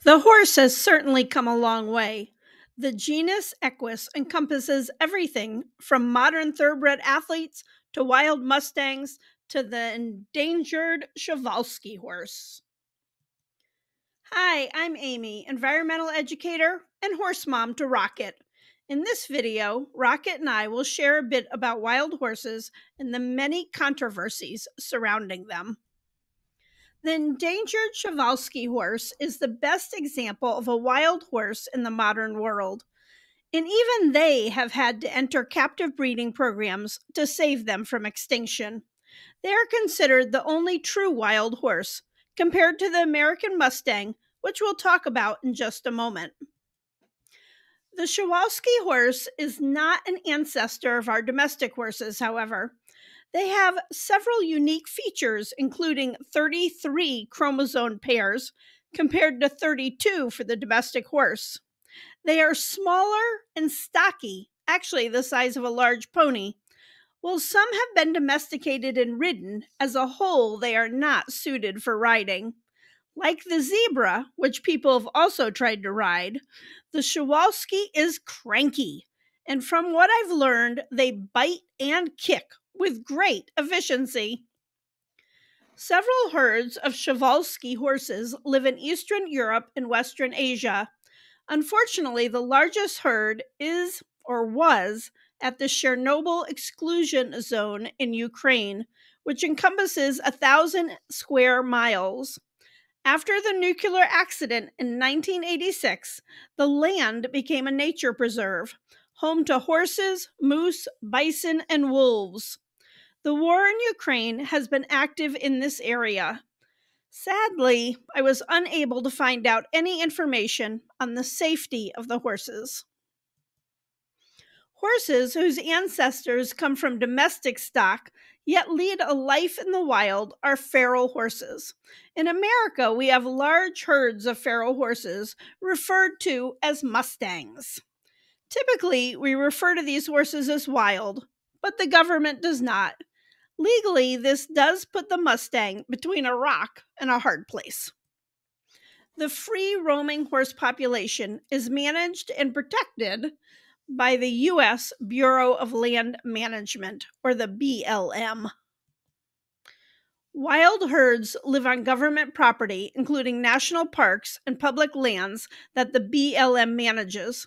The horse has certainly come a long way. The genus Equus encompasses everything from modern thoroughbred athletes to wild Mustangs to the endangered Przewalski horse. Hi, I'm Amy, environmental educator and horse mom to Rocket. In this video, Rocket and I will share a bit about wild horses and the many controversies surrounding them. The endangered Przewalski horse is the best example of a wild horse in the modern world, and even they have had to enter captive breeding programs to save them from extinction. They are considered the only true wild horse, compared to the American Mustang, which we'll talk about in just a moment. The Przewalski horse is not an ancestor of our domestic horses, however. They have several unique features, including 33 chromosome pairs compared to 32 for the domestic horse. They are smaller and stocky, actually the size of a large pony. While some have been domesticated and ridden, as a whole they are not suited for riding. Like the zebra, which people have also tried to ride, the Przewalski is cranky, and from what I've learned, they bite and kick with great efficiency. Several herds of Przewalski horses live in Eastern Europe and Western Asia. Unfortunately, the largest herd is, or was, at the Chernobyl exclusion zone in Ukraine, which encompasses 1,000 square miles. After the nuclear accident in 1986, the land became a nature preserve, home to horses, moose, bison, and wolves. The war in Ukraine has been active in this area. Sadly, I was unable to find out any information on the safety of the horses. Horses whose ancestors come from domestic stock yet lead a life in the wild are feral horses. In America, we have large herds of feral horses referred to as Mustangs. Typically, we refer to these horses as wild, but the government does not. Legally, this does put the Mustang between a rock and a hard place. The free roaming horse population is managed and protected by the U.S. Bureau of Land Management, or the BLM. Wild herds live on government property, including national parks and public lands that the BLM manages.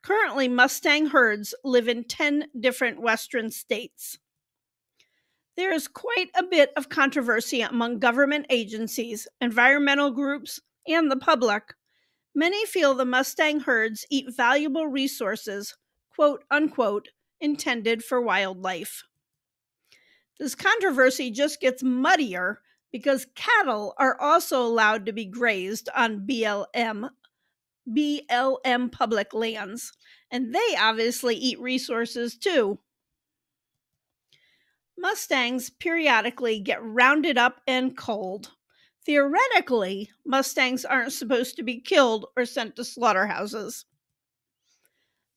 Currently, Mustang herds live in 10 different Western states. There is quite a bit of controversy among government agencies, environmental groups, and the public. Many feel the Mustang herds eat valuable resources, quote unquote, intended for wildlife. This controversy just gets muddier because cattle are also allowed to be grazed on BLM public lands, and they obviously eat resources too. Mustangs periodically get rounded up and culled. Theoretically, Mustangs aren't supposed to be killed or sent to slaughterhouses.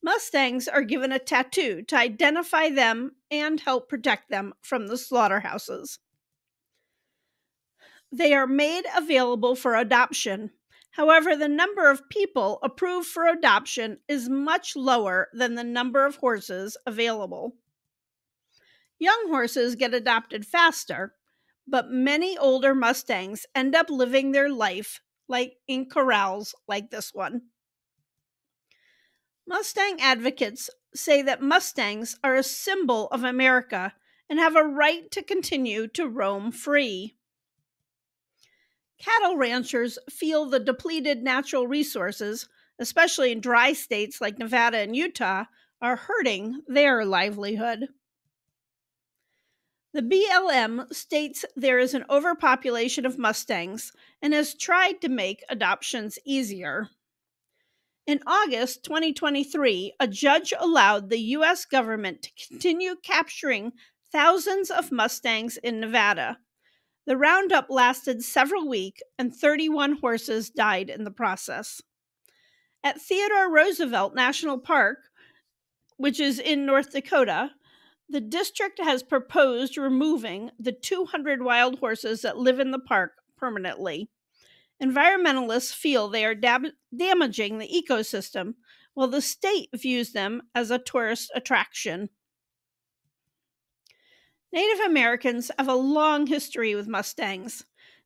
Mustangs are given a tattoo to identify them and help protect them from the slaughterhouses. They are made available for adoption. However, the number of people approved for adoption is much lower than the number of horses available. Young horses get adopted faster, but many older Mustangs end up living their life in corrals like this one. Mustang advocates say that Mustangs are a symbol of America and have a right to continue to roam free. Cattle ranchers feel the depleted natural resources, especially in dry states like Nevada and Utah, are hurting their livelihood. The BLM states there is an overpopulation of Mustangs and has tried to make adoptions easier. In August 2023, a judge allowed the U.S. government to continue capturing thousands of Mustangs in Nevada. The roundup lasted several weeks, and 31 horses died in the process. At Theodore Roosevelt National Park, which is in North Dakota, the district has proposed removing the 200 wild horses that live in the park permanently. Environmentalists feel they are damaging the ecosystem, while the state views them as a tourist attraction. Native Americans have a long history with Mustangs.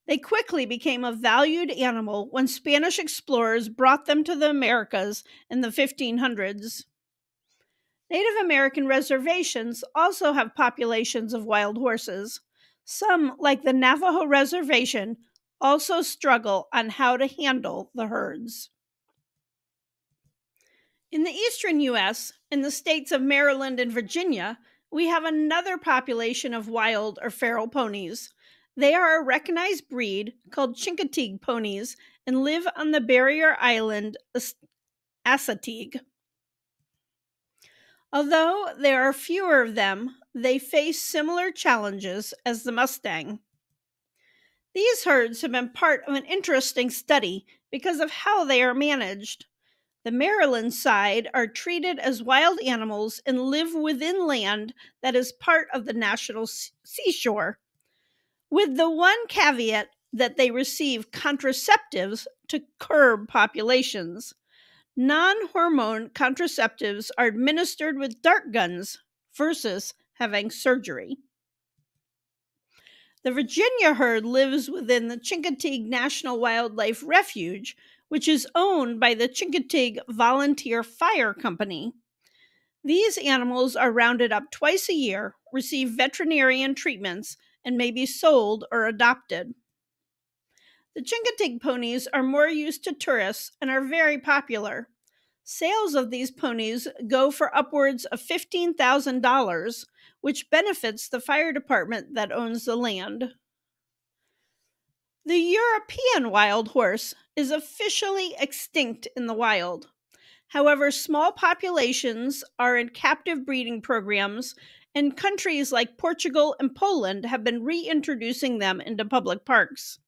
They quickly became a valued animal when Spanish explorers brought them to the Americas in the 1500s. Native American reservations also have populations of wild horses. Some, like the Navajo Reservation, also struggle on how to handle the herds. In the eastern U.S., in the states of Maryland and Virginia, we have another population of wild or feral ponies. They are a recognized breed called Chincoteague ponies and live on the barrier island Chincoteague. Although there are fewer of them, they face similar challenges as the Mustang. These herds have been part of an interesting study because of how they are managed. The Maryland side are treated as wild animals and live within land that is part of the national seashore, with the one caveat that they receive contraceptives to curb populations. Non-hormone contraceptives are administered with dart guns versus having surgery. The Virginia herd lives within the Chincoteague National Wildlife Refuge, which is owned by the Chincoteague Volunteer Fire Company. These animals are rounded up twice a year, receive veterinarian treatments, and may be sold or adopted. The Chincoteague ponies are more used to tourists and are very popular. Sales of these ponies go for upwards of $15,000, which benefits the fire department that owns the land. The European wild horse is officially extinct in the wild. However, small populations are in captive breeding programs, and countries like Portugal and Poland have been reintroducing them into public parks.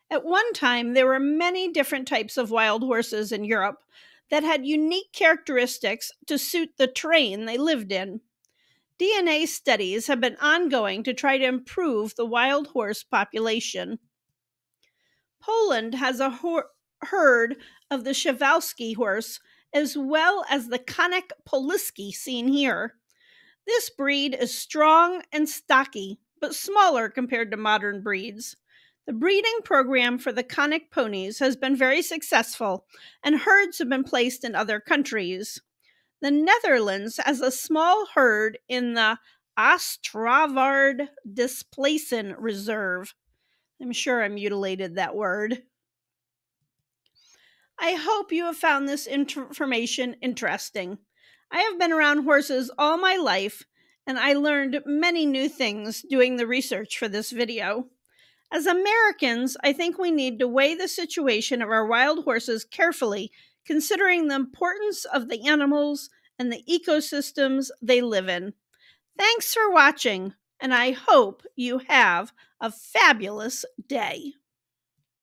At one time, there were many different types of wild horses in Europe that had unique characteristics to suit the terrain they lived in. DNA studies have been ongoing to try to improve the wild horse population. Poland has a herd of the Przewalski horse, as well as the Konik seen here. This breed is strong and stocky, but smaller compared to modern breeds. The breeding program for the Konik ponies has been very successful, and herds have been placed in other countries. The Netherlands has a small herd in the Oostvaarde Displacen Reserve. I'm sure I mutilated that word. I hope you have found this information interesting. I have been around horses all my life, and I learned many new things doing the research for this video. As Americans, I think we need to weigh the situation of our wild horses carefully, considering the importance of the animals and the ecosystems they live in. Thanks for watching, and I hope you have a fabulous day.